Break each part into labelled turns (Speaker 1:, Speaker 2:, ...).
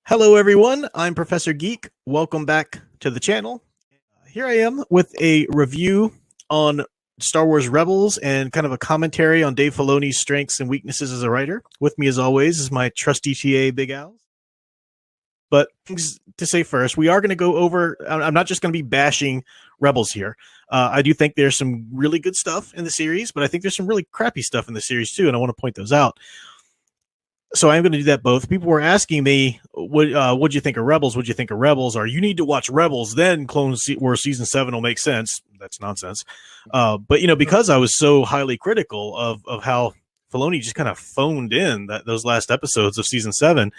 Speaker 1: Hello, everyone. I'm Professor Geek. Welcome back to the channel. Here I am with a review on Star Wars Rebels and kind of a commentary on Dave Filoni's strengths and weaknesses as a writer. With me, as always, is my trusty TA, Big Al. But things to say first, we are going to go over. I'm not just going to be bashing Rebels here. I do think there's some really good stuff in the series, but I think there's some really crappy stuff in the series too, and I want to point those out. So I'm going to do that both. People were asking me, what'd you think of Rebels? What'd you think of Rebels? Or you need to watch Rebels, then Clone Wars Season 7 will make sense. That's nonsense. But, because I was so highly critical of how Filoni just kind of phoned in those last episodes of Season 7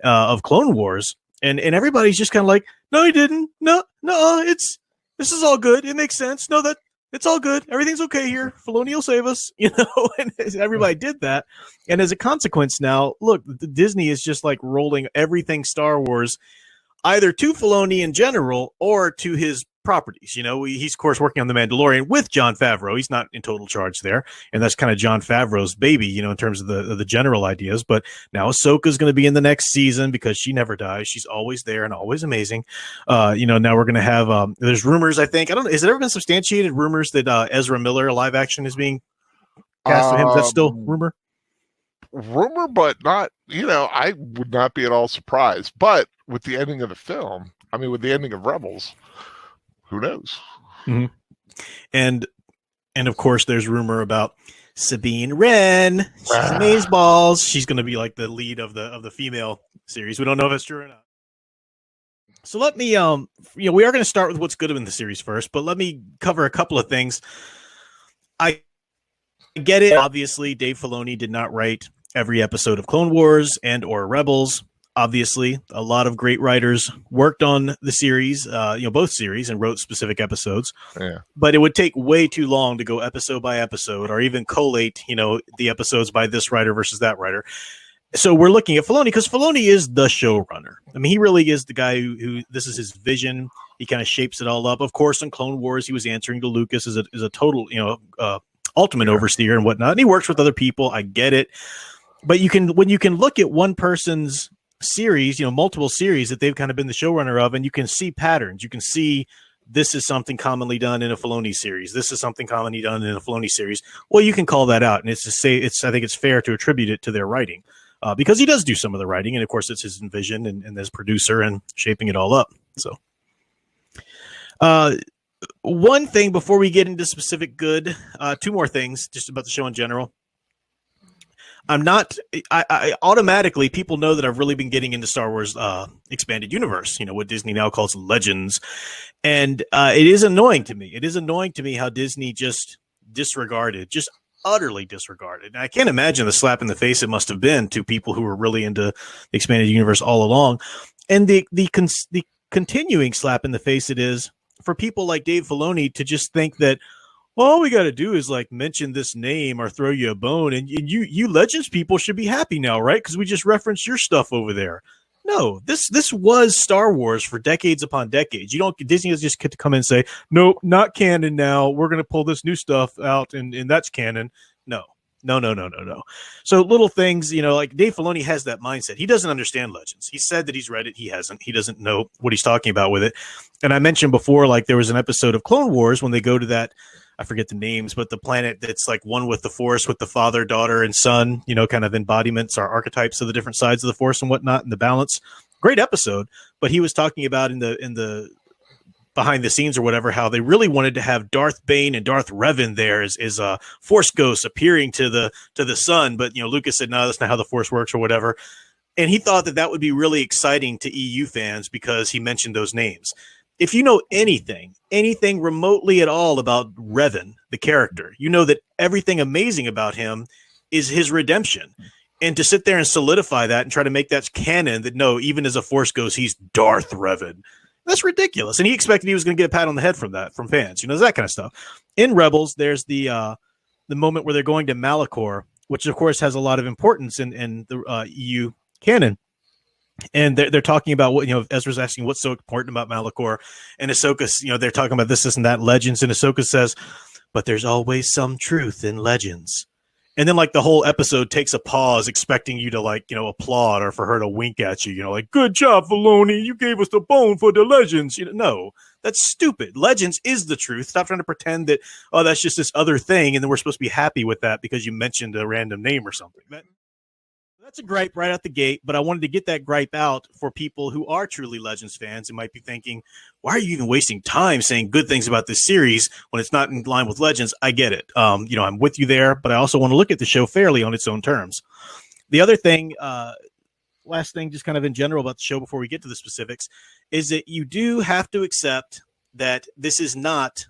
Speaker 1: of Clone Wars, and everybody's just kind of like, no, he didn't. No, this is all good. It makes sense. No, it's all good. Everything's okay here. Filoni will save us, and everybody did that. And as a consequence now, look, Disney is just like rolling everything Star Wars either to Filoni in general or to his properties. He's, of course, working on The Mandalorian with Jon Favreau. He's not in total charge there. And that's kind of Jon Favreau's baby, in terms of the general ideas. But now Ahsoka's going to be in the next season because she never dies. She's always there and always amazing. Now we're going to have, there's rumors, I think. I don't know. Has it ever been substantiated rumors that Ezra Miller live action is being cast with him? Is that still rumor?
Speaker 2: Rumor, but not, I would not be at all surprised. But with the ending of the film, with the ending of Rebels, who knows?
Speaker 1: Mm-hmm. And of course, there's rumor about Sabine Wren. She's amazeballs. She's going to be like the lead of the female series. We don't know if it's true or not. So let me, we are going to start with what's good in the series first, but let me cover a couple of things. I get it. Obviously, Dave Filoni did not write every episode of Clone Wars and or Rebels. Obviously, a lot of great writers worked on the series, both series, and wrote specific episodes.
Speaker 2: Yeah.
Speaker 1: But it would take way too long to go episode by episode or even collate, the episodes by this writer versus that writer. So we're looking at Filoni because Filoni is the showrunner. He really is the guy who this is his vision. He kind of shapes it all up. Of course, in Clone Wars, he was answering to Lucas as a total, ultimate overseer and whatnot. And he works with other people. I get it. But when you can look at one person's series, multiple series that they've kind of been the showrunner of, and you can see patterns. You can see this is something commonly done in a Filoni series. This is something commonly done in a Filoni series. Well, you can call that out, and I think it's fair to attribute it to their writing because he does do some of the writing, and of course it's his vision and as producer and shaping it all up. So, one thing before we get into specific good, two more things just about the show in general. I automatically, people know that I've really been getting into Star Wars expanded universe, what Disney now calls Legends. And it is annoying to me. It is annoying to me how Disney just utterly disregarded. And I can't imagine the slap in the face it must have been to people who were really into the expanded universe all along. And the continuing slap in the face it is for people like Dave Filoni to just think that, well, all we got to do is mention this name or throw you a bone, and you Legends people should be happy now, right? Because we just referenced your stuff over there. No, this was Star Wars for decades upon decades. Disney has just to come in and say, nope, not canon now. We're going to pull this new stuff out, and that's canon. No. So little things, like Dave Filoni has that mindset. He doesn't understand Legends. He said that he's read it. He hasn't. He doesn't know what he's talking about with it. And I mentioned before, there was an episode of Clone Wars when they go to that, I forget the names, but the planet that's one with the Force, with the father, daughter, and son, kind of embodiments or archetypes of the different sides of the Force and whatnot, and the balance. Great episode. But he was talking about in the behind the scenes or whatever, how they really wanted to have Darth Bane and Darth Revan there as Force ghosts appearing to the son. But, Lucas said, no, that's not how the Force works or whatever. And he thought that would be really exciting to EU fans because he mentioned those names. If you know anything remotely at all about Revan, the character, you know that everything amazing about him is his redemption. And to sit there and solidify that and try to make that canon that no, even as a Force ghost, he's Darth Revan. That's ridiculous. And he expected he was going to get a pat on the head from fans, that kind of stuff. In Rebels, there's the moment where they're going to Malachor, which of course has a lot of importance in the EU canon. And they're talking about what, Ezra's asking what's so important about Malachor, and Ahsoka, they're talking about this and that Legends, and Ahsoka says, but there's always some truth in Legends. And then like the whole episode takes a pause, expecting you to like, applaud or for her to wink at you, like, good job, Filoni. You gave us the bone for the Legends. No, that's stupid. Legends is the truth. Stop trying to pretend that, oh, that's just this other thing. And then we're supposed to be happy with that because you mentioned a random name or something. That's a gripe right out the gate, but I wanted to get that gripe out for people who are truly Legends fans and might be thinking, why are you even wasting time saying good things about this series when it's not in line with Legends? I get it. I'm with you there, but I also want to look at the show fairly on its own terms. The other thing, last thing, just kind of in general about the show before we get to the specifics, is that you do have to accept that this is not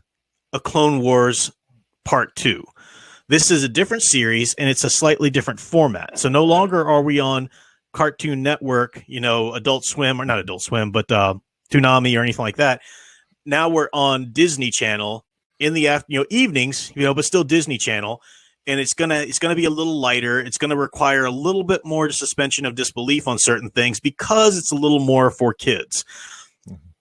Speaker 1: a Clone Wars Part 2. This is a different series, and it's a slightly different format. So no longer are we on Cartoon Network, Adult Swim, or not Adult Swim, but Toonami or anything like that. Now we're on Disney Channel in the evenings, but still Disney Channel, and it's gonna be a little lighter. It's gonna require a little bit more suspension of disbelief on certain things because it's a little more for kids.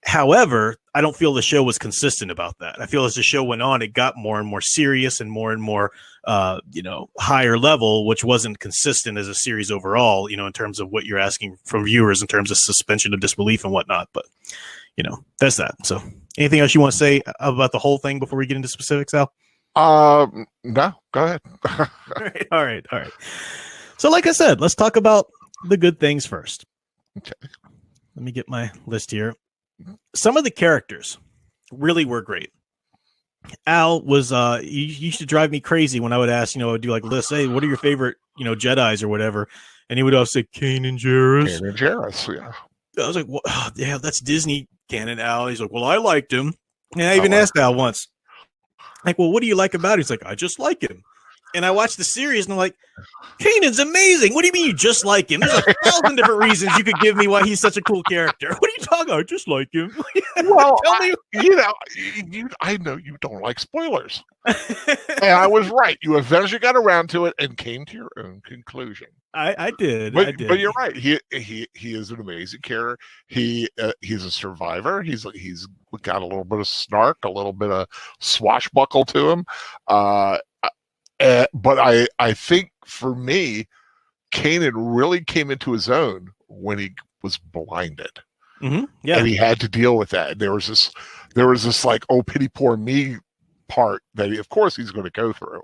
Speaker 1: However, I don't feel the show was consistent about that. I feel as the show went on, it got more and more serious and more, higher level, which wasn't consistent as a series overall, in terms of what you're asking from viewers in terms of suspension of disbelief and whatnot. But, that's that. So anything else you want to say about the whole thing before we get into specifics, Al?
Speaker 2: No, go ahead.
Speaker 1: All right. So like I said, let's talk about the good things first.
Speaker 2: Okay.
Speaker 1: Let me get my list here. Some of the characters really were great. Al was you used to drive me crazy when I would ask, I would do like lists, hey, what are your favorite, Jedis or whatever, and he would always say Kanan Jarrus.
Speaker 2: Kanan Jarrus, yeah.
Speaker 1: I was like, well, yeah, that's Disney canon, Al. He's like, well, I liked him, and I even asked Al once, like, well, what do you like about him? He's like, I just like him. And I watched the series, and I'm like, Kanan's amazing. What do you mean you just like him? There's 1,000 different reasons you could give me why he's such a cool character. What are you talking about? I just like him.
Speaker 2: Well, I know you don't like spoilers. And I was right. You eventually got around to it and came to your own conclusion.
Speaker 1: I did.
Speaker 2: But you're right. He is an amazing character. He's a survivor. He's got a little bit of snark, a little bit of swashbuckle to him. But I think for me, Kanan really came into his own when he was blinded.
Speaker 1: Mm-hmm. Yeah,
Speaker 2: and he had to deal with that. There was this like, oh, pity poor me part that of course he's going to go through,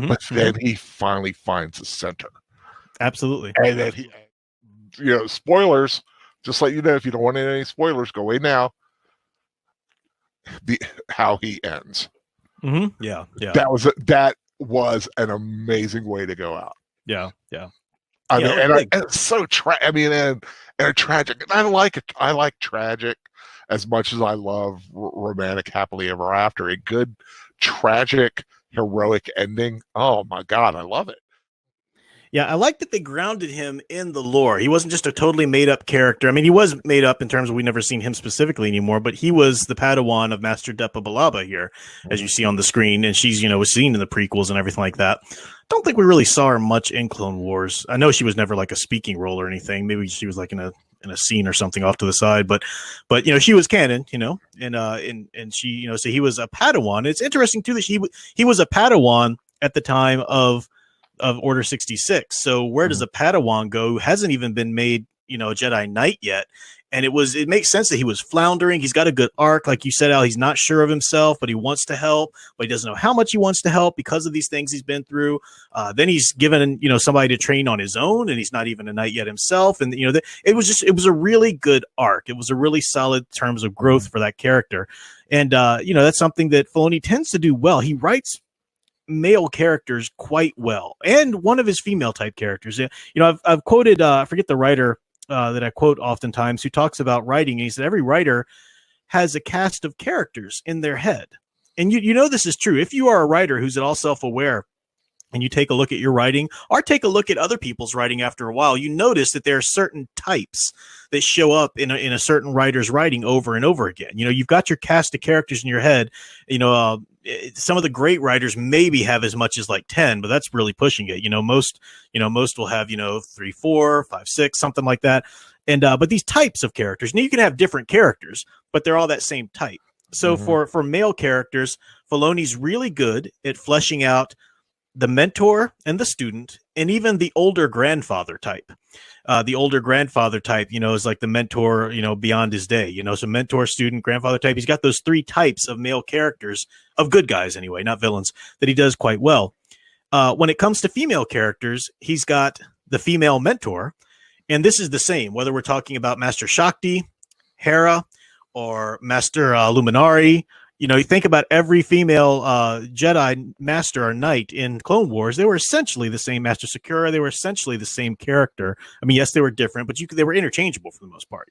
Speaker 2: but then he finally finds the center.
Speaker 1: Absolutely,
Speaker 2: and then he, spoilers. Just let you know, if you don't want any spoilers, go away now. How he ends.
Speaker 1: Mm-hmm. Yeah.
Speaker 2: That was an amazing way to go out.
Speaker 1: Yeah.
Speaker 2: I mean, and it's so and tragic. And I like it. I like tragic as much as I love romantic happily ever after. A good tragic heroic ending. Oh my God, I love it.
Speaker 1: Yeah, I like that they grounded him in the lore. He wasn't just a totally made-up character. I mean, he was made up in terms of we've never seen him specifically anymore, but he was the Padawan of Master Depa Billaba here, as you see on the screen, and she's, was seen in the prequels and everything like that. Don't think we really saw her much in Clone Wars. I know she was never like a speaking role or anything. Maybe she was like in a scene or something off to the side, but she was canon, and she, so he was a Padawan. It's interesting too that he was a Padawan at the time of Order 66. So where does a Padawan go who hasn't even been made, a Jedi Knight yet? And it makes sense that he was floundering. He's got a good arc. Like you said, Al, he's not sure of himself, but he wants to help, but he doesn't know how much he wants to help because of these things he's been through. Then he's given, somebody to train on his own, and he's not even a knight yet himself. And, it was a really good arc. It was a really solid terms of growth for that character. And, that's something that Filoni tends to do well. He writes male characters quite well, and one of his female type characters. I've quoted, I forget the writer that I quote oftentimes, who talks about writing, and he said every writer has a cast of characters in their head. And this is true. If you are a writer who's at all self-aware, and you take a look at your writing or take a look at other people's writing after a while, you notice that there are certain types that show up in a certain writer's writing over and over again. You've got your cast of characters in your head. Some of the great writers maybe have as much as like 10, but that's really pushing it. Most will have, 3, 4, 5, 6, something like that. And, but these types of characters, now you can have different characters, but they're all that same type. So for male characters, Filoni's really good at fleshing out the mentor and the student, and even the older grandfather type. The older grandfather type, is like the mentor, beyond his day, so mentor, student, grandfather type. He's got those three types of male characters, of good guys anyway, not villains, that he does quite well. When it comes to female characters, he's got the female mentor, and this is the same, whether we're talking about Master Shakti, Hera, or Master Luminari. You think about every female Jedi master or knight in Clone Wars, they were essentially the same. Master Sakura, they were essentially the same character. I mean, yes, they were different, but they were interchangeable for the most part,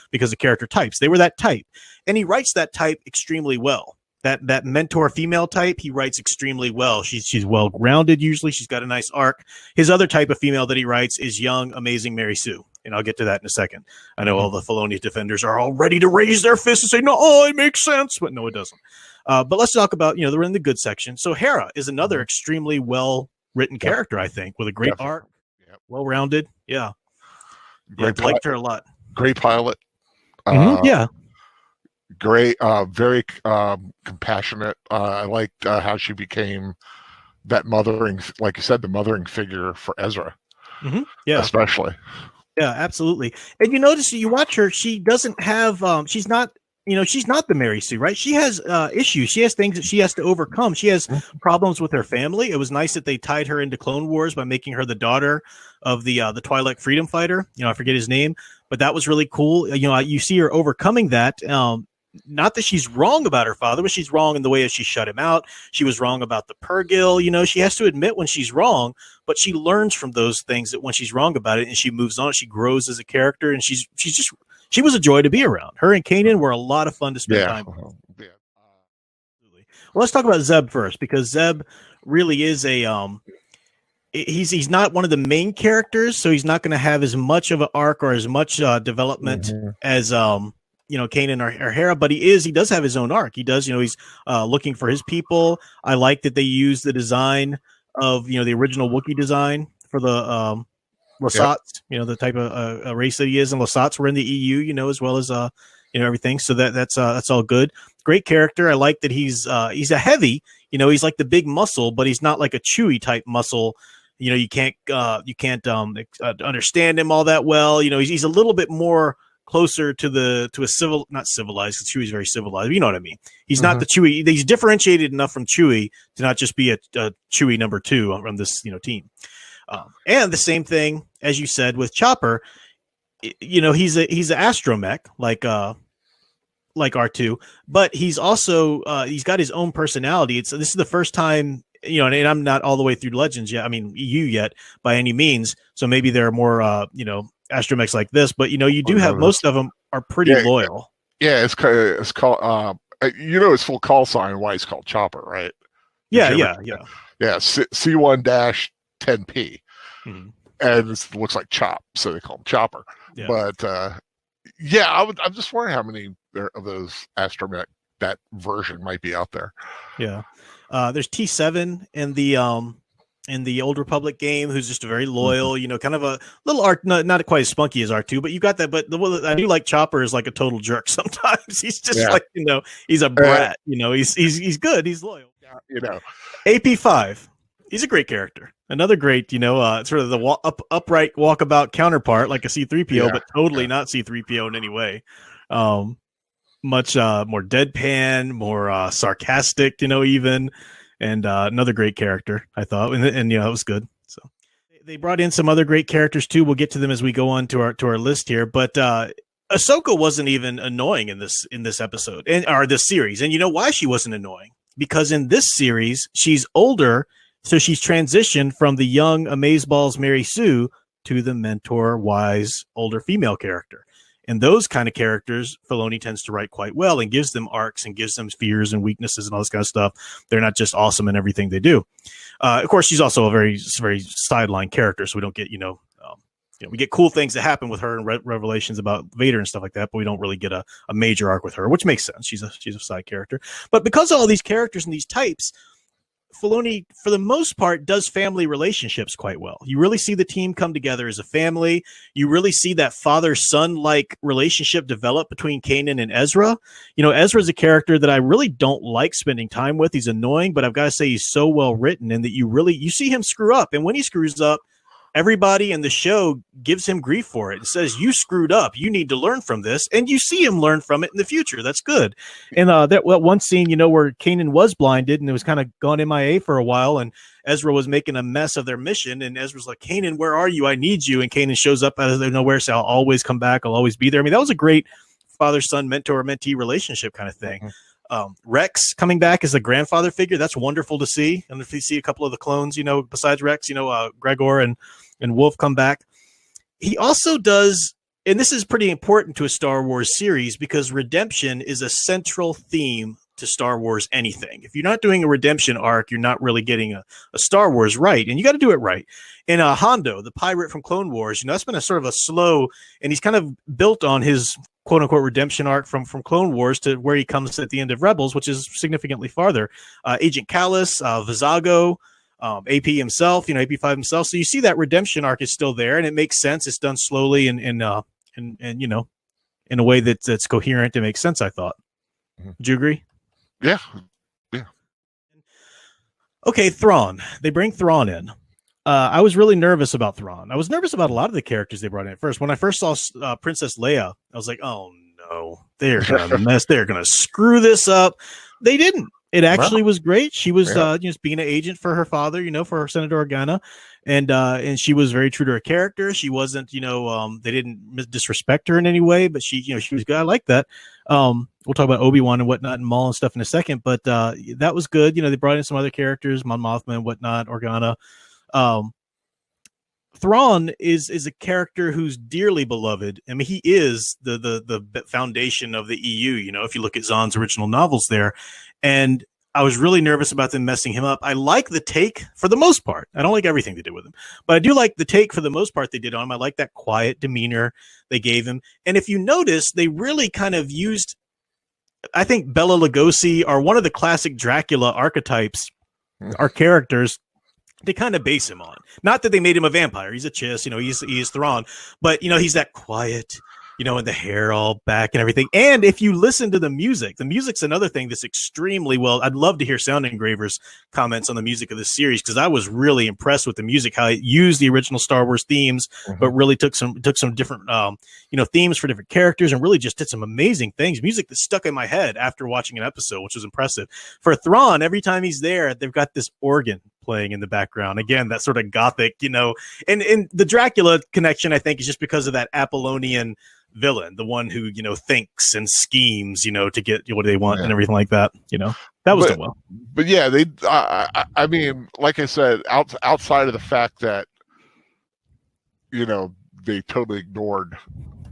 Speaker 1: because of character types. They were that type. And he writes that type extremely well. That mentor female type, he writes extremely well. She's well-rounded usually. She's got a nice arc. His other type of female that he writes is young, amazing Mary Sue. And I'll get to that in a second. I know all the Filoni defenders are all ready to raise their fists and say, no, it makes sense. But no, it doesn't. But let's talk about, they're in the good section. So Hera is another extremely well-written character, I think, with a great arc, well-rounded. Yeah. Liked her a lot.
Speaker 2: Great pilot.
Speaker 1: Yeah.
Speaker 2: Great, very compassionate. I liked how she became that mothering, like you said, the mothering figure for Ezra.
Speaker 1: Yeah.
Speaker 2: Especially.
Speaker 1: Yeah, absolutely. And you notice, you watch her, she doesn't have, she's not the Mary Sue, right? She has issues. She has things that she has to overcome. She has problems with her family. It was nice that they tied her into Clone Wars by making her the daughter of the Twi'lek freedom fighter. I forget his name, but that was really cool. You see her overcoming that. Not that she's wrong about her father, but she's wrong in the way that she shut him out. She was wrong about the Purrgil. She has to admit when she's wrong, but she learns from those things that when she's wrong about it, and she moves on. She grows as a character, and she was a joy to be around. Her and Kanan were a lot of fun to spend time with. Yeah. Well, let's talk about Zeb first, because Zeb really is he's not one of the main characters, so he's not going to have as much of an arc or as much development as Kanan or Hera, but he does have his own arc. He does, he's looking for his people. I like that they use the design of, the original Wookiee design for the Lasats, the type of race that he is. And Lasats were in the EU, as well as, everything. So that's all good. Great character. I like that he's a heavy, he's like the big muscle, but he's not like a Chewie type muscle. You can't understand him all that well. He's a little bit more closer to a not civilized, because Chewie's very civilized. You know what I mean? He's not the Chewie. He's differentiated enough from Chewie to not just be a Chewie number 2 from this, team. And the same thing, as you said, with Chopper, he's an astromech like R2, but he's also, he's got his own personality. This is the first time, and I'm not all the way through Legends yet. I mean, EU yet by any means. So maybe there are more, astromechs like this, but you do have, most of them are pretty loyal.
Speaker 2: Yeah, it's called his full call sign, why he's called Chopper, right?
Speaker 1: Yeah.
Speaker 2: C1-10P, and it looks like Chop, so they call him Chopper. Yeah. But I'm just wondering how many of those astromech that version might be out there.
Speaker 1: Yeah, there's T7 in the Old Republic game, who's just a very loyal, kind of a little not quite as spunky as R2, but you got that. But I do like Chopper is like a total jerk sometimes. He's just like, he's a brat. He's good. He's loyal. AP5. He's a great character. Another great, sort of the upright walkabout counterpart, like a C-3PO, but totally not C-3PO in any way. Much more deadpan, more sarcastic, even. And another great character, I thought, and it was good. So they brought in some other great characters too. We'll get to them as we go on to our list here. But Ahsoka wasn't even annoying in this episode or this series, and you know why she wasn't annoying? Because in this series she's older, so she's transitioned from the young amazeballs Mary Sue to the mentor, wise, older female character. And those kind of characters, Filoni tends to write quite well and gives them arcs and gives them fears and weaknesses and all this kind of stuff. They're not just awesome in everything they do. Of course, she's also a very, very sideline character, so we don't get, we get cool things that happen with her and revelations about Vader and stuff like that, but we don't really get a major arc with her, which makes sense. She's a side character. But because of all these characters and these types, Filoni, for the most part, does family relationships quite well. You really see the team come together as a family. You really see that father-son like relationship develop between Kanan and Ezra. You know, Ezra's a character that I really don't like spending time with. He's annoying, but I've got to say he's so well written, and that you see him screw up, and when he screws up, everybody in the show gives him grief for it and says, you screwed up. You need to learn from this. And you see him learn from it in the future. That's good. And that one scene, you know, where Kanan was blinded and it was kind of gone MIA for a while, and Ezra was making a mess of their mission. And Ezra's like, Kanan, where are you? I need you. And Kanan shows up out of nowhere. So I'll always come back. I'll always be there. I mean, that was a great father-son, mentor-mentee relationship kind of thing. Rex coming back as a grandfather figure. That's wonderful to see. And if you see a couple of the clones, you know, besides Rex, you know, Gregor and Wolf come back. He also does, and this is pretty important to a Star Wars series because redemption is a central theme to Star Wars anything. If you're not doing a redemption arc, you're not really getting a Star Wars right, and you got to do it right. And Hondo, the pirate from Clone Wars, you know, that's been a sort of a slow, and he's kind of built on his quote unquote redemption arc from Clone Wars to where he comes at the end of Rebels, which is significantly farther. Agent Kallus, Vizago, AP himself, you know, AP5 himself. So you see that redemption arc is still there, and it makes sense. It's done slowly and you know, in a way that's coherent. It makes sense, I thought. Do you agree?
Speaker 2: Yeah.
Speaker 1: Okay, Thrawn. They bring Thrawn in. I was really nervous about Thrawn. I was nervous about a lot of the characters they brought in at first. When I first saw Princess Leia, I was like, oh no, they're gonna mess. They're gonna screw this up. They didn't. It actually was great. She was just being an agent for her father, you know, for Senator Organa, and she was very true to her character. She wasn't, you know, they didn't disrespect her in any way, but she, you know, she was good. I like that. We'll talk about Obi-Wan and whatnot and Maul and stuff in a second, but that was good. You know, they brought in some other characters, Mon Mothma and whatnot, Organa. Thrawn is a character who's dearly beloved. I mean, he is the foundation of the EU. You know, if you look at Zahn's original novels there, and I was really nervous about them messing him up. I like the take for the most part. I don't like everything they did with him, but I do like the take for the most part they did on him. I like that quiet demeanor they gave him. And if you notice, they really kind of used, I think Bela Lugosi are one of the classic Dracula archetypes, our characters, they kind of base him on. Not that they made him a vampire. He's a chiss, you know, he is Thrawn, but you know, he's that quiet, you know, and the hair all back and everything. And if you listen to the music's another thing that's extremely well. I'd love to hear Sound Engravers comments on the music of this series, because I was really impressed with the music, how it used the original Star Wars themes, but really took some different, you know, themes for different characters and really just did some amazing things. Music that stuck in my head after watching an episode, which was impressive. For Thrawn, every time he's there, they've got this organ playing in the background. Again, that sort of gothic, you know, and the Dracula connection, I think, is just because of that Apollonian villain, the one who, you know, thinks and schemes, you know, to get what they want and everything like that. You know, that was done well.
Speaker 2: But yeah, they. I mean, like I said, outside of the fact that, you know, they totally ignored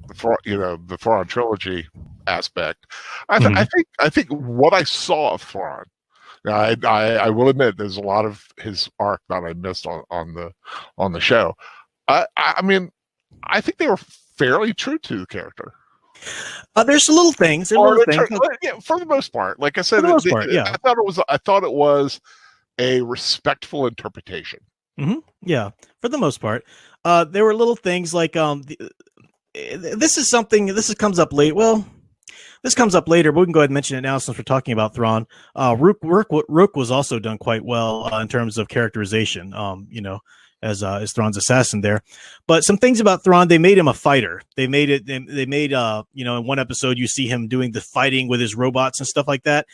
Speaker 2: the Thrawn trilogy aspect. I think what I saw of Thrawn. I will admit there's a lot of his arc that I missed on the show. I mean, I think they were fairly true to the character.
Speaker 1: There's little things.
Speaker 2: Yeah, for the most part. Like I said, I thought it was a respectful interpretation.
Speaker 1: Mm-hmm. Yeah, for the most part. There were little things like this comes up late. Well, this comes up later, but we can go ahead and mention it now since we're talking about Thrawn. Rook was also done quite well in terms of characterization. You know, as Thrawn's assassin there. But some things about Thrawn, they made him a fighter. They made you know, in one episode you see him doing the fighting with his robots and stuff like that.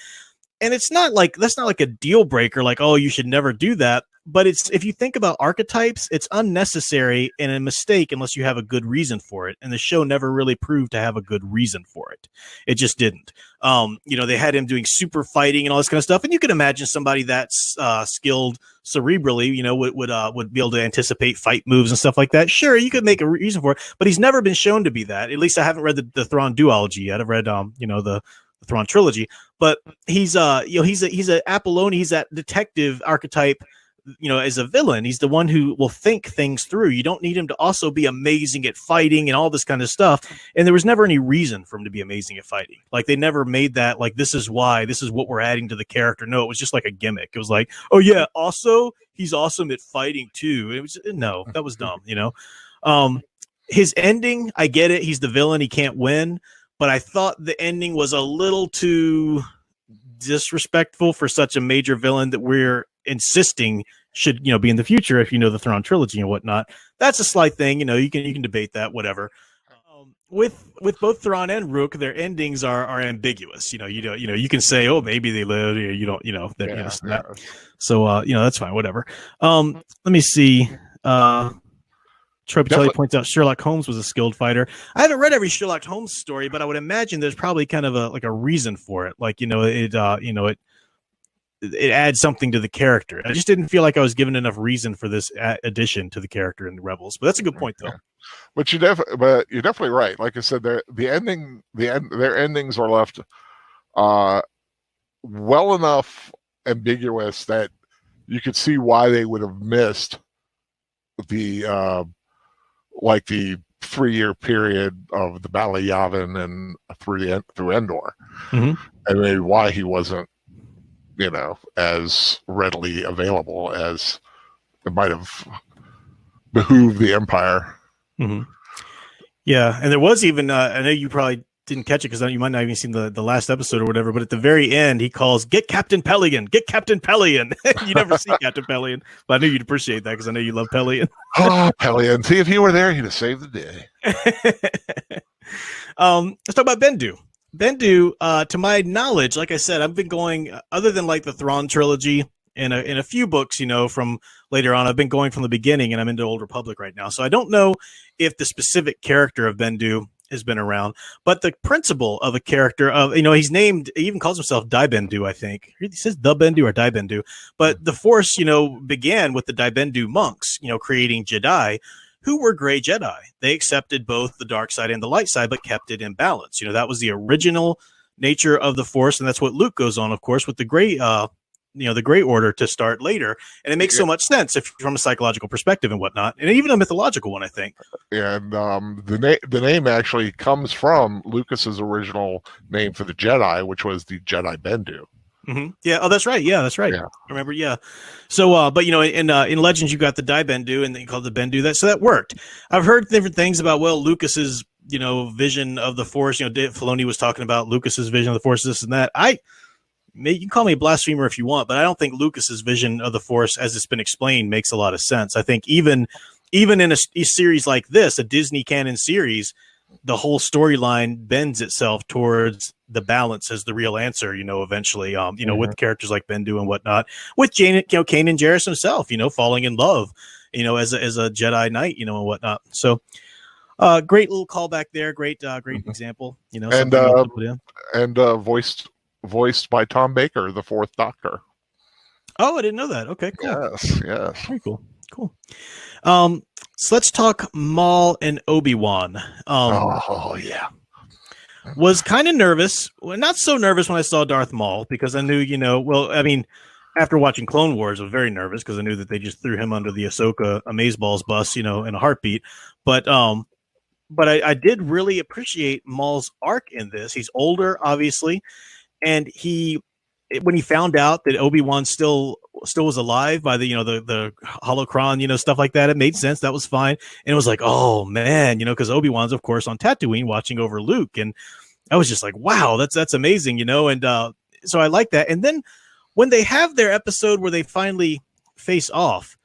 Speaker 1: And that's not like a deal breaker, like, oh, you should never do that. But if you think about archetypes, it's unnecessary and a mistake unless you have a good reason for it. And the show never really proved to have a good reason for it. It just didn't. You know, they had him doing super fighting and all this kind of stuff. And you can imagine somebody that's skilled cerebrally, you know, would be able to anticipate fight moves and stuff like that. Sure, you could make a reason for it, but he's never been shown to be that. At least I haven't read the Thrawn duology yet. I've read, you know, the Thrawn trilogy, but he's a Apollonian. He's that detective archetype as a villain, he's the one who will think things through. You don't need him to also be amazing at fighting and all this kind of stuff. And there was never any reason for him to be amazing at fighting. Like, they never made that, like, this is what we're adding to the character. No, it was just like a gimmick. It was like, oh yeah, also he's awesome at fighting too. It was, no, that was dumb, his ending, I get it. He's the villain. He can't win. But I thought the ending was a little too disrespectful for such a major villain that we're insisting should be in the future. If the Thrawn trilogy and whatnot, that's a slight thing. You can debate that, whatever. With both Thrawn and Rook, their endings are ambiguous. You can say, oh, maybe they lived, or you don't. So that's fine, whatever. Let me see. Troy Patelli points out Sherlock Holmes was a skilled fighter. I haven't read every Sherlock Holmes story, but I would imagine there's probably kind of a reason for it. Like, it adds something to the character. I just didn't feel like I was given enough reason for this addition to the character in the Rebels. But that's a good point, though.
Speaker 2: Yeah. But you're definitely right. Like I said, their endings are left well enough ambiguous that you could see why they would have missed the 3-year period of the Battle of Yavin and through Endor, and maybe why he wasn't as readily available as it might have behooved the Empire.
Speaker 1: Yeah, and there was even I know you probably didn't catch it because you might not even seen the last episode or whatever, but at the very end he calls, get Captain Pelion. You never see Captain Pelion, but I knew you'd appreciate that because I know you love Pelion.
Speaker 2: Oh, Pelion. See, if he were there, he'd have saved the day.
Speaker 1: Let's talk about Bendu. Bendu, to my knowledge, like I said, I've been going, other than like the Thrawn trilogy and a few books, from later on, I've been going from the beginning, and I'm into Old Republic right now. So I don't know if the specific character of Bendu has been around, but the principle of a character of, he's named, he even calls himself Dai Bendu, I think. He says the Bendu or Dai Bendu, but the Force, began with the Dai Bendu monks, creating Jedi who were gray Jedi. They accepted both the dark side and the light side, but kept it in balance. That was the original nature of the Force. And that's what Luke goes on, of course, with the gray, the Gray Order to start later. And it makes so much sense from a psychological perspective and whatnot, and even a mythological one, I think.
Speaker 2: Yeah, and the name actually comes from Lucas's original name for the Jedi, which was the Jedi Bendu.
Speaker 1: Yeah. Oh, that's right. Yeah, that's right. Yeah. Remember? Yeah. So, but in Legends, you got the Dai Bendu, and they called the Bendu so that worked. I've heard different things about Lucas's vision of the Force. Dave Filoni was talking about Lucas's vision of the Force, this and that. You can call me a blasphemer if you want, but I don't think Lucas's vision of the Force, as it's been explained, makes a lot of sense. I think even in a series like this, a Disney canon series, the whole storyline bends itself towards the balance as the real answer, eventually, with characters like Bendu and whatnot, with Kanan Jarrus himself, falling in love, as a Jedi Knight, and whatnot. So, great little callback there. Great example,
Speaker 2: and voiced by Tom Baker, the Fourth Doctor.
Speaker 1: Oh, I didn't know that. Okay, cool.
Speaker 2: Yes.
Speaker 1: Very cool. So let's talk Maul and Obi-Wan.
Speaker 2: Yeah.
Speaker 1: Was kind of nervous. Well, not so nervous when I saw Darth Maul, because I knew, after watching Clone Wars, I was very nervous because I knew that they just threw him under the Ahsoka Amazeballs bus, in a heartbeat. But I did really appreciate Maul's arc in this. He's older, obviously. And when he found out that Obi-Wan still was alive by the holocron, stuff like that, it made sense. That was fine. And it was like, oh man, because Obi-Wan's of course on Tatooine watching over Luke. And I was just like, wow, that's amazing, and so I like that. And then when they have their episode where they finally face off,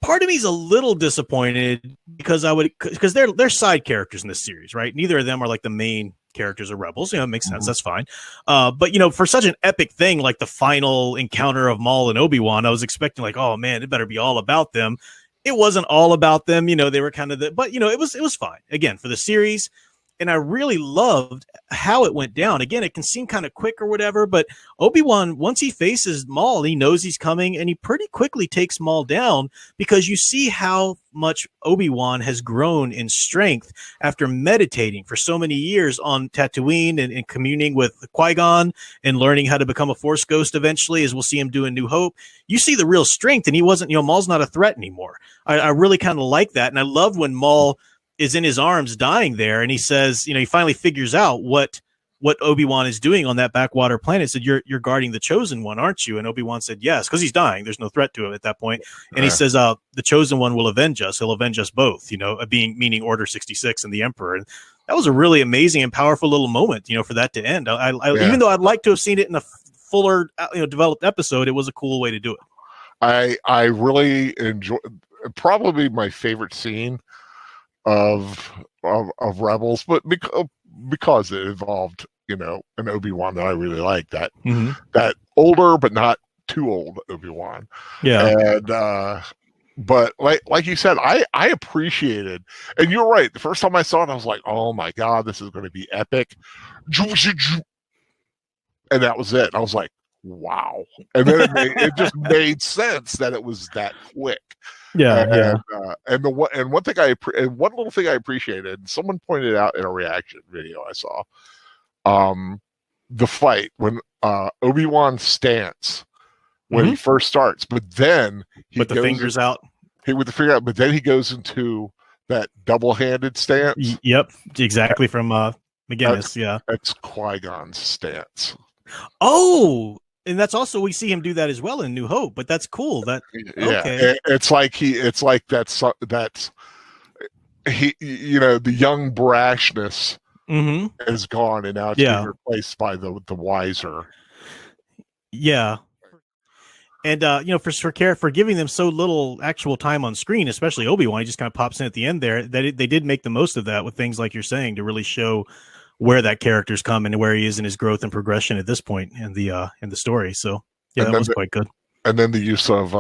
Speaker 1: part of me is a little disappointed because they're side characters in this series, right? Neither of them are like the main characters of Rebels. It makes sense. That's fine. But for such an epic thing like the final encounter of Maul and Obi-Wan, I was expecting like, oh man, it better be all about them. It wasn't all about them. They were kind of but it was fine. Again, for the series, And I really loved how it went down. Again, it can seem kind of quick or whatever, but Obi-Wan, once he faces Maul, he knows he's coming, and he pretty quickly takes Maul down, because you see how much Obi-Wan has grown in strength after meditating for so many years on Tatooine and communing with Qui-Gon and learning how to become a Force ghost eventually, as we'll see him do in New Hope. You see the real strength, and he wasn't, Maul's not a threat anymore. I really kind of like that, and I love when Maul is in his arms dying there, and he says, he finally figures out what Obi-Wan is doing on that backwater planet. Said, you're guarding the Chosen One, aren't you? And Obi-Wan said, yes, because he's dying. There's no threat to him at that point. And he says, the Chosen One will avenge us. He'll avenge us both, meaning Order 66 and the Emperor. And that was a really amazing and powerful little moment, for that to end. Even though I'd like to have seen it in a fuller, developed episode, it was a cool way to do it.
Speaker 2: I really enjoy, probably my favorite scene of Rebels, but because it involved an Obi-Wan that I really like, that older but not too old Obi-Wan. And but like you said, I appreciated, and you're right, the first time I saw it I was like, oh my god, this is going to be epic, and that was it. I was like, wow. And then it just made sense that it was that quick. And one little thing I appreciated, someone pointed out in a reaction video I saw, the fight when Obi-Wan stance when he first starts, but then
Speaker 1: with the fingers out.
Speaker 2: With the finger out, but then he goes into that double-handed stance.
Speaker 1: Yep, exactly, from McGinnis.
Speaker 2: That's Qui-Gon's stance.
Speaker 1: Oh. And that's also, we see him do that as well in New Hope, but that's cool. Okay.
Speaker 2: It's like that's he, the young brashness is gone, and now it's being replaced by the wiser.
Speaker 1: Yeah. And for giving them so little actual time on screen, especially Obi-Wan, he just kind of pops in at the end there. They did make the most of that with things like you're saying, to really show where that character's come and where he is in his growth and progression at this point in the story. So that was quite good.
Speaker 2: And then the use of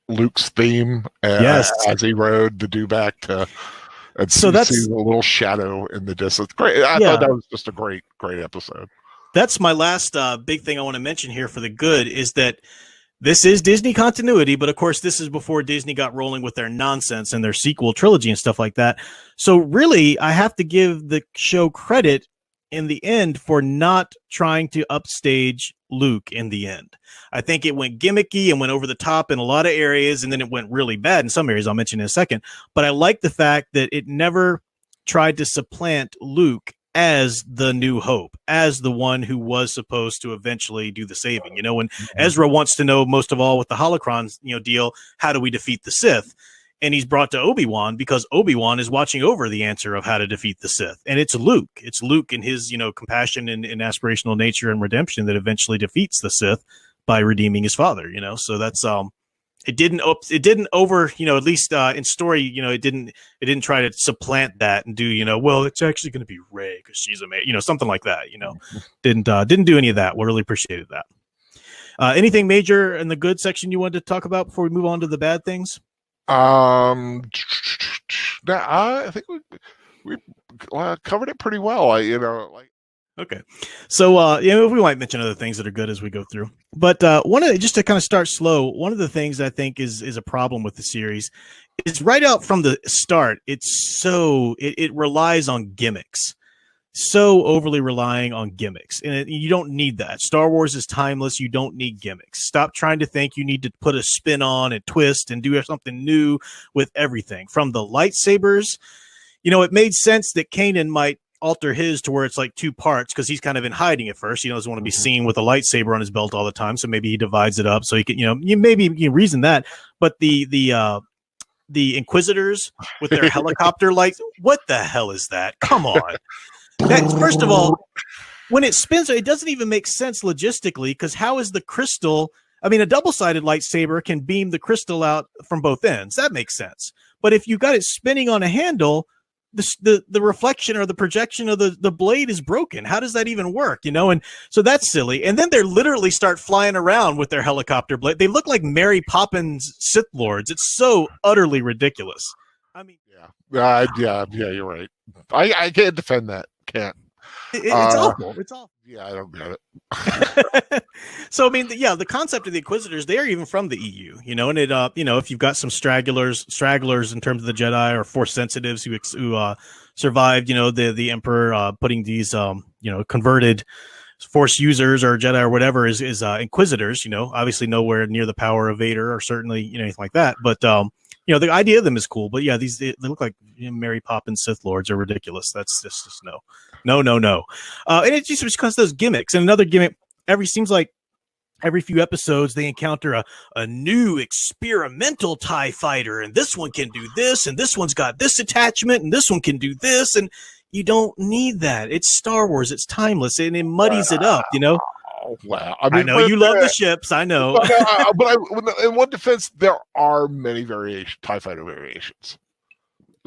Speaker 2: Luke's theme as he rode the dewback see a little shadow in the distance. Great. I thought that was just a great episode.
Speaker 1: That's my last big thing I want to mention here for the good, is that this is Disney continuity, but of course this is before Disney got rolling with their nonsense and their sequel trilogy and stuff like that. So really, I have to give the show credit in the end for not trying to upstage Luke in the end. I think it went gimmicky and went over the top in a lot of areas, and then it went really bad in some areas I'll mention in a second. But I like the fact that it never tried to supplant Luke as the New Hope, as the one who was supposed to eventually do the saving. When Ezra wants to know most of all with the holocron, deal, how do we defeat the Sith? And he's brought to Obi-Wan because Obi-Wan is watching over the answer of how to defeat the Sith. And it's Luke. It's Luke and his, compassion and aspirational nature and redemption that eventually defeats the Sith by redeeming his father, So that's, it didn't over, at least in story, it didn't try to supplant that and do, well, it's actually going to be Rey because she's amazing, something like that, didn't do any of that. We really appreciated that. Anything major in the good section you wanted to talk about before we move on to the bad things?
Speaker 2: I think we covered it pretty well.
Speaker 1: Okay. So, we might mention other things that are good as we go through. But just to kind of start slow, one of the things I think is a problem with the series is right out from the start, it relies on gimmicks. So overly relying on gimmicks. And you don't need that. Star Wars is timeless. You don't need gimmicks. Stop trying to think you need to put a spin on and twist and do something new with everything. From the lightsabers, it made sense that Kanan might alter his to where it's like two parts because he's kind of in hiding at first. He doesn't want to be seen with a lightsaber on his belt all the time. So maybe he divides it up so he can, maybe you can reason that. But the Inquisitors with their helicopter lights, what the hell is that? Come on. First of all, when it spins, it doesn't even make sense logistically, because how is the crystal? I mean, a double-sided lightsaber can beam the crystal out from both ends. That makes sense. But if you got it spinning on a handle, the reflection or the projection of the blade is broken. How does that even work? And so that's silly. And then they literally start flying around with their helicopter blade. They look like Mary Poppins Sith Lords. It's so utterly ridiculous. I mean,
Speaker 2: yeah, you're right. I can't defend that. Can't.
Speaker 1: It's awful. It's awful.
Speaker 2: Yeah, I don't get it.
Speaker 1: So I mean, the concept of the Inquisitors, they are even from the EU, and it, if you've got some stragglers in terms of the Jedi or Force sensitives who survived, the Emperor putting these, converted Force users or Jedi or whatever is Inquisitors, obviously nowhere near the power of Vader or certainly anything like that, but the idea of them is cool. But yeah, they look like Mary Poppins Sith Lords are ridiculous. That's just no. And it's just because those gimmicks. And another gimmick, seems like every few episodes they encounter a new experimental TIE fighter, and this one can do this, and this one's got this attachment, and this one can do this, and you don't need that. It's Star Wars. It's timeless, and it muddies it up,
Speaker 2: Wow.
Speaker 1: I know you love the ships. I know.
Speaker 2: But in one defense, there are many TIE fighter variations.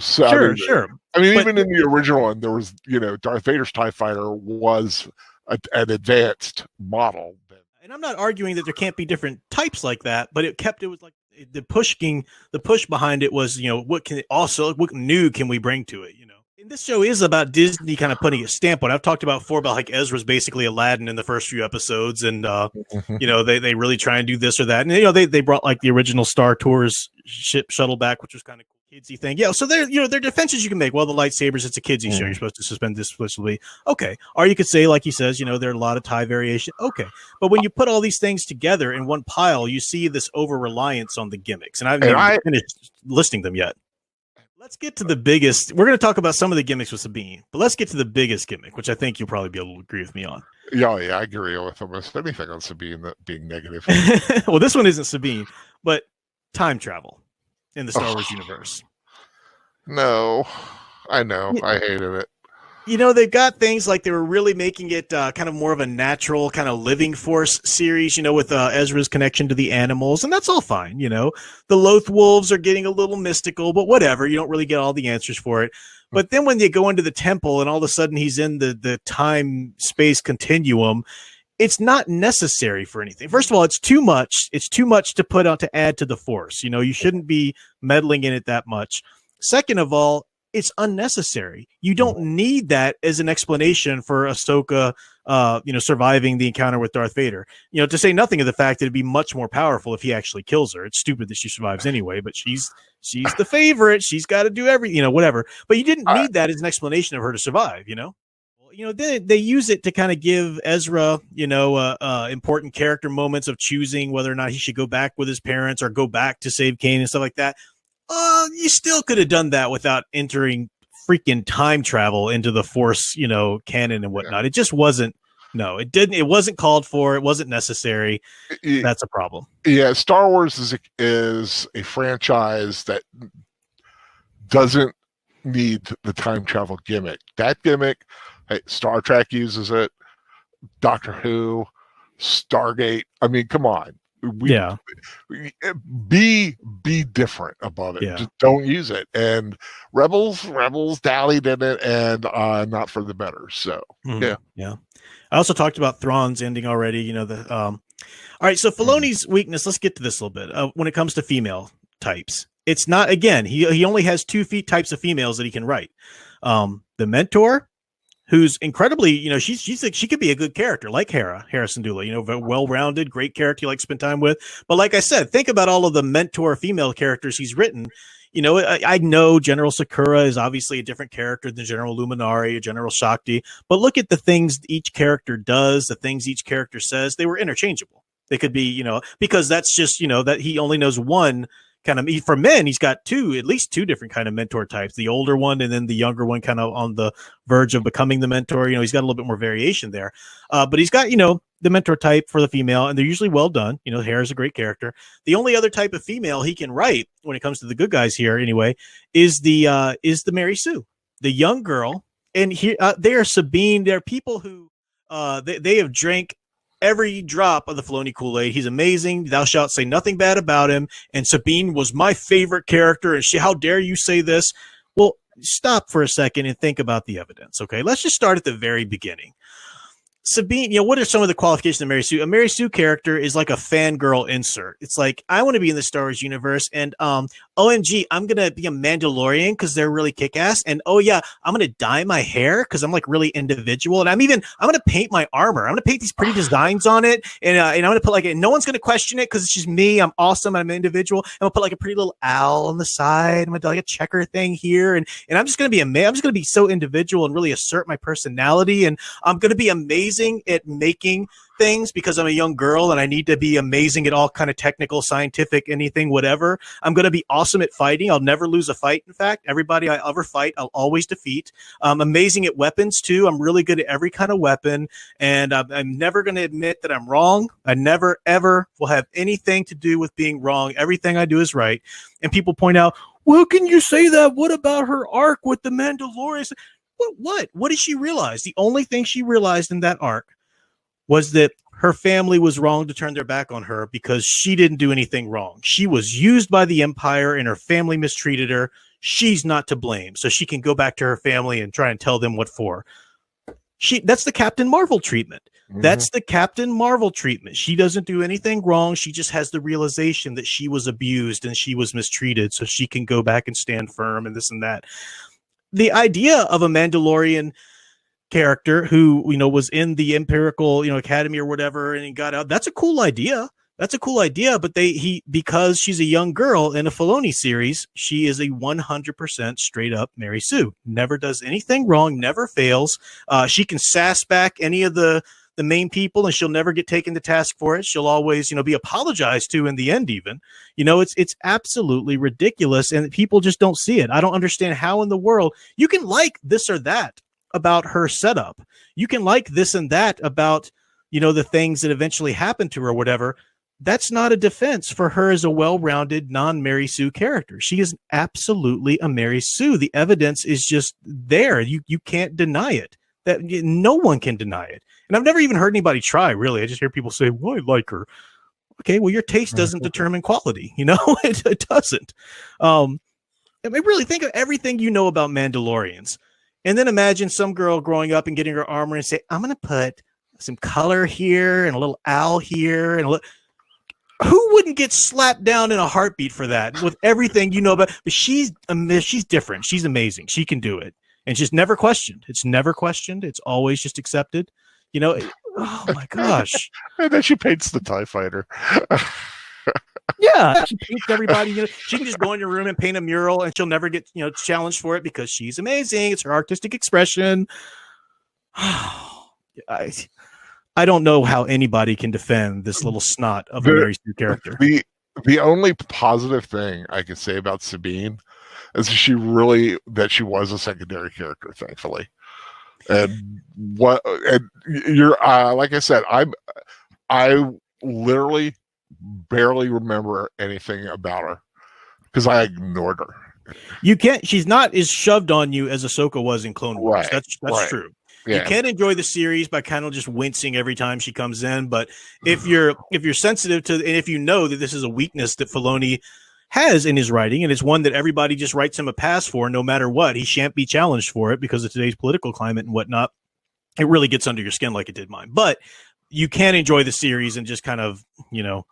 Speaker 2: So,
Speaker 1: sure.
Speaker 2: I mean, even in the original one, there was, Darth Vader's TIE fighter was an advanced model.
Speaker 1: And I'm not arguing that there can't be different types like that, but it was like the push behind it was, what new can we bring to it, And this show is about Disney kind of putting a stamp on it. I've talked about before about like Ezra's basically Aladdin in the first few episodes, and they really try and do this or that, and they brought like the original Star Tours shuttle back, which was kind of cool. Kidsy thing, yeah. So there are defenses you can make. Well, the lightsabers, it's a kidsy show. You're supposed to suspend disbelief. Okay, or you could say, like he says, there are a lot of TIE variation. Okay, but when you put all these things together in one pile, you see this over reliance on the gimmicks, and I haven't even finished listing them yet. Let's get to the biggest. We're going to talk about some of the gimmicks with Sabine, but let's get to the biggest gimmick, which I think you'll probably be able to agree with me on.
Speaker 2: Yeah, I agree with almost anything on Sabine that being negative.
Speaker 1: Well, this one isn't Sabine, but time travel in the Star Wars universe.
Speaker 2: No, I know. I hated it.
Speaker 1: They've got things like they were really making it kind of more of a natural kind of living force series, with Ezra's connection to the animals, and that's all fine. The Loth Wolves are getting a little mystical, but whatever. You don't really get all the answers for it. But then when they go into the temple and all of a sudden he's in the time-space continuum, it's not necessary for anything. First of all, it's too much. It's too much to put out to add to the Force. You shouldn't be meddling in it that much. Second of all, it's unnecessary. You don't need that as an explanation for Ahsoka, surviving the encounter with Darth Vader. To say nothing of the fact that it'd be much more powerful if he actually kills her. It's stupid that she survives anyway, but she's the favorite. She's got to do everything, whatever. But you didn't need that as an explanation of her to survive, Then they use it to kind of give Ezra, important character moments of choosing whether or not he should go back with his parents or go back to save Kanan and stuff like that. You still could have done that without entering freaking time travel into the Force, canon and whatnot. It just wasn't. No, it didn't. It wasn't called for. It wasn't necessary. That's a problem.
Speaker 2: Yeah, Star Wars is a franchise that doesn't need the time travel gimmick. That gimmick, Star Trek uses it. Doctor Who, Stargate. I mean, come on. Be different about it.
Speaker 1: Yeah.
Speaker 2: Just don't use it. And Rebels dallied in it, and not for the better. So yeah.
Speaker 1: I also talked about Thrawn's ending already. All right. So Filoni's weakness. Let's get to this a little bit. When it comes to female types, it's not. Again, he only has two types of females that he can write. The mentor, who's incredibly, she could be a good character like Hera Syndulla, well-rounded, great character you like to spend time with. But like I said, think about all of the mentor female characters he's written. I know General Sakura is obviously a different character than General Luminari or General Shakti, but look at the things each character does, the things each character says. They were interchangeable. They could be, because that's just, that he only knows one kind of. For men, he's got at least two different kind of mentor types, the older one and then the younger one kind of on the verge of becoming the mentor. He's got a little bit more variation there, but he's got, the mentor type for the female, and they're usually well done. Hera's a great character. The only other type of female he can write when it comes to the good guys here anyway is the Mary Sue, the young girl. And here they are Sabine. They're people who they have drank every drop of the Filoni Kool-Aid. He's amazing. Thou shalt say nothing bad about him. And Sabine was my favorite character. And how dare you say this? Well, stop for a second and think about the evidence. Okay, let's just start at the very beginning. Sabine, you know, what are some of the qualifications of Mary Sue? A Mary Sue character is like a fangirl insert. It's like, I want to be in the Star Wars universe, and OMG, I'm going to be a Mandalorian because they're really kick-ass, and oh yeah, I'm going to dye my hair because I'm like really individual, and I'm going to paint my armor. I'm going to paint these pretty designs on it, and I'm going to put like, no one's going to question it because it's just me. I'm awesome. I'm an individual. I'm going to put like a pretty little owl on the side. I'm going to do like a checker thing here, and I'm just going to be I'm just going to be so individual and really assert my personality, and I'm going to be amazing at making things because I'm a young girl and I need to be amazing at all kind of technical, scientific, anything, whatever. I'm going to be awesome at fighting. I'll never lose a fight. In fact, everybody I ever fight, I'll always defeat. I'm amazing at weapons too. I'm really good at every kind of weapon, and I'm never going to admit that I'm wrong. I never, ever will have anything to do with being wrong. Everything I do is right. And people point out, well, can you say that? What about her arc with the Mandalorian? What did she realize? The only thing she realized in that arc was that her family was wrong to turn their back on her because she didn't do anything wrong. She was used by the Empire and her family mistreated her. She's not to blame. So she can go back to her family and try and tell them what for. That's the Captain Marvel treatment. Mm-hmm. That's the Captain Marvel treatment. She doesn't do anything wrong. She just has the realization that she was abused and she was mistreated. So she can go back and stand firm and this and that. The idea of a Mandalorian character who, you know, was in the Imperial, you know, Academy or whatever, and he got out. That's a cool idea. But because she's a young girl in a Filoni series, she is a 100% straight up Mary Sue. Never does anything wrong, never fails. She can sass back any of the main people, and she'll never get taken to task for it. She'll always, you know, be apologized to in the end even. You know, it's absolutely ridiculous, and people just don't see it. I don't understand how in the world you can like this or that about her setup. You can like this and that about, you know, the things that eventually happened to her or whatever. That's not a defense for her as a well-rounded non-Mary Sue character. She is absolutely a Mary Sue. The evidence is just there. You can't deny it. That no one can deny it. And I've never even heard anybody try, really. I just hear people say, well, I like her. Okay, well, your taste doesn't determine quality. You know, it doesn't. I mean, really think of everything you know about Mandalorians. And then imagine some girl growing up and getting her armor and say, I'm going to put some color here and a little owl here. And who wouldn't get slapped down in a heartbeat for that with everything you know about? But she's different. She's amazing. She can do it. And just never questioned. It's never questioned. It's always just accepted. You know, oh my gosh.
Speaker 2: And then she paints the TIE fighter.
Speaker 1: Yeah, she paints everybody. You know, she can just go in your room and paint a mural, and she'll never get, you know, challenged for it because she's amazing. It's her artistic expression. I don't know how anybody can defend this little snot of a Mary Sue character.
Speaker 2: The only positive thing I can say about Sabine is she was a secondary character, thankfully. And you're like I said, I literally barely remember anything about her because I ignored her.
Speaker 1: You can't. She's not as shoved on you as Ahsoka was in Clone Wars.
Speaker 2: Right,
Speaker 1: that's
Speaker 2: right.
Speaker 1: True.
Speaker 2: Yeah.
Speaker 1: You can't enjoy the series by kind of just wincing every time she comes in. But if you're sensitive to, and if you know that this is a weakness that Filoni has in his writing, and it's one that everybody just writes him a pass for, no matter what, he shan't be challenged for it because of today's political climate and whatnot. It really gets under your skin like it did mine. But you can enjoy the series and just kind of, you know,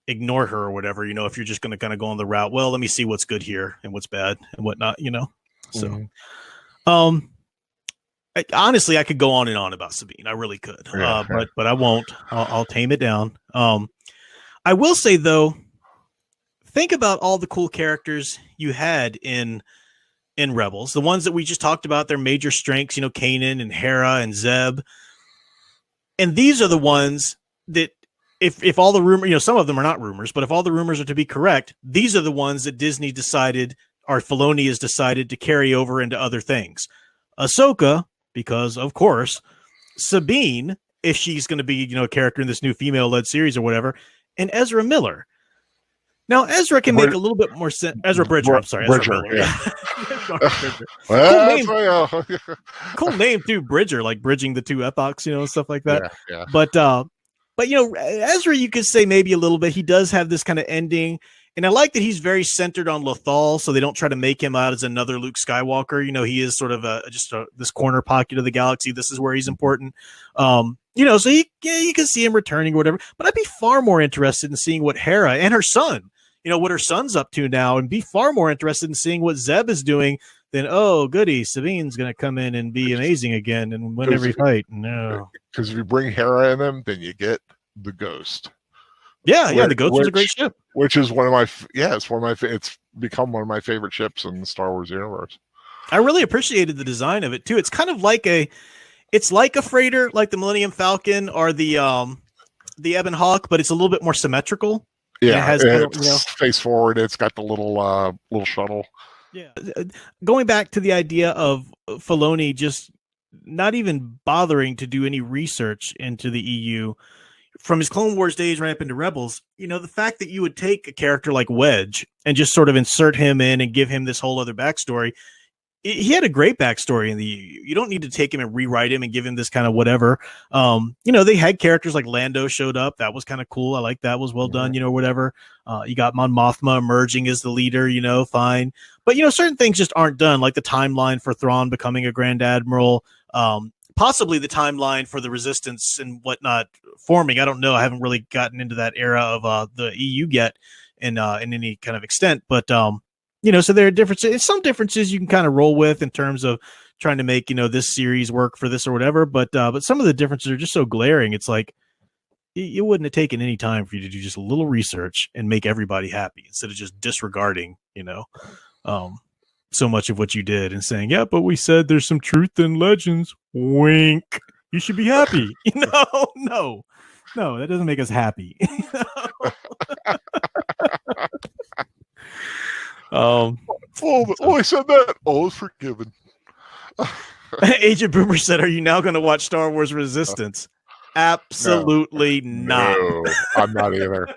Speaker 1: ignore her or whatever, you know, if you're just going to kind of go on the route, well, let me see what's good here and what's bad and whatnot, you know? So, honestly, I could go on and on about Sabine. I really could, but I won't. I'll tame it down. I will say though, think about all the cool characters you had in Rebels, the ones that we just talked about, their major strengths, you know, Kanan and Hera and Zeb. And these are the ones that if all the rumors, you know, some of them are not rumors, but if all the rumors are to be correct, these are the ones that Disney decided, or Filoni has decided to carry over into other things. Ahsoka, because of course, Sabine, if she's going to be, you know, a character in this new female-led series or whatever, and Ezra Miller. Now, Ezra can make a little bit more sense. Ezra Bridger, I'm sorry. Ezra Miller.
Speaker 2: Yeah.
Speaker 1: Cool name, too, Bridger, like bridging the two epochs, you know, stuff like that.
Speaker 2: Yeah.
Speaker 1: But, you know, Ezra, you could say maybe a little bit. He does have this kind of ending, And I like that he's very centered on Lothal, so they don't try to make him out as another Luke Skywalker. He is sort of this corner pocket of the galaxy. This is where he's important. So you can see him returning or whatever. But I'd be far more interested in seeing what Hera and her son, what her son's up to now, and be far more interested in seeing what Zeb is doing than, oh, goody, Sabine's going to come in and be amazing again and win every fight. No.
Speaker 2: Because if you bring Hera in them, then you get the Ghost.
Speaker 1: Yeah, the Ghost was a great ship.
Speaker 2: Which is one of my it's become one of my favorite ships in the Star Wars universe.
Speaker 1: I really appreciated the design of it too. It's kind of like a freighter, like the Millennium Falcon or the Ebon Hawk, but it's a little bit more symmetrical.
Speaker 2: Yeah, it's face forward. It's got the little shuttle.
Speaker 1: Yeah, going back to the idea of Filoni just not even bothering to do any research into the EU. From his Clone Wars days right up into Rebels, the fact that you would take a character like Wedge and just sort of insert him in and give him this whole other backstory. He had a great backstory in the EU. You don't need to take him and rewrite him and give him this kind of whatever. They had characters like Lando showed up. That was kind of cool. I like that. Was well done, whatever. You got Mon Mothma emerging as the leader, fine. But, certain things just aren't done, like the timeline for Thrawn becoming a Grand Admiral. Possibly the timeline for the Resistance and whatnot forming. I don't know. I haven't really gotten into that era of the EU yet in any kind of extent. But, so there are differences. Some differences you can kind of roll with in terms of trying to make, this series work for this or whatever. But some of the differences are just so glaring. It's like it wouldn't have taken any time for you to do just a little research and make everybody happy instead of just disregarding, so much of what you did and saying, yeah, but we said there's some truth in Legends. Wink. You should be happy. No, that doesn't make us happy.
Speaker 2: I said that. All is forgiven.
Speaker 1: Agent Boomer said, are you now going to watch Star Wars Resistance? Absolutely not.
Speaker 2: No, I'm not either.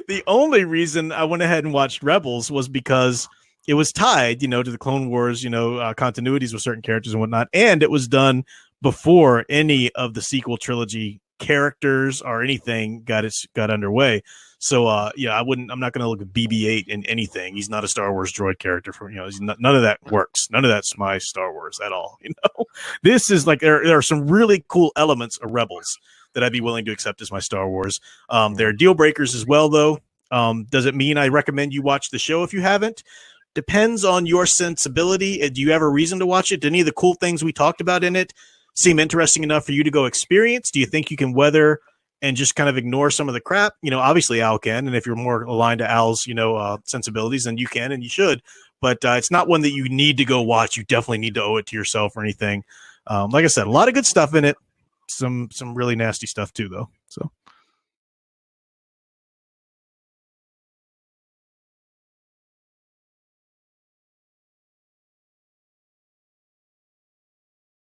Speaker 1: The only reason I went ahead and watched Rebels was because it was tied, to the Clone Wars, continuities with certain characters and whatnot. And it was done before any of the sequel trilogy characters or anything got underway. So, I'm not going to look at BB-8 in anything. He's not a Star Wars droid character none of that works. None of that's my Star Wars at all. This is like, there are some really cool elements of Rebels that I'd be willing to accept as my Star Wars. There are deal breakers as well, though. Does it mean I recommend you watch the show if you haven't? Depends on your sensibility. Do you have a reason to watch it? Do any of the cool things we talked about in it seem interesting enough for you to go experience? Do you think you can weather and just kind of ignore some of the crap? Obviously Al can, and if you're more aligned to Al's, sensibilities, then you can and you should. But it's not one that you need to go watch. You definitely need to owe it to yourself or anything. Like I said, a lot of good stuff in it. Some really nasty stuff too, though. So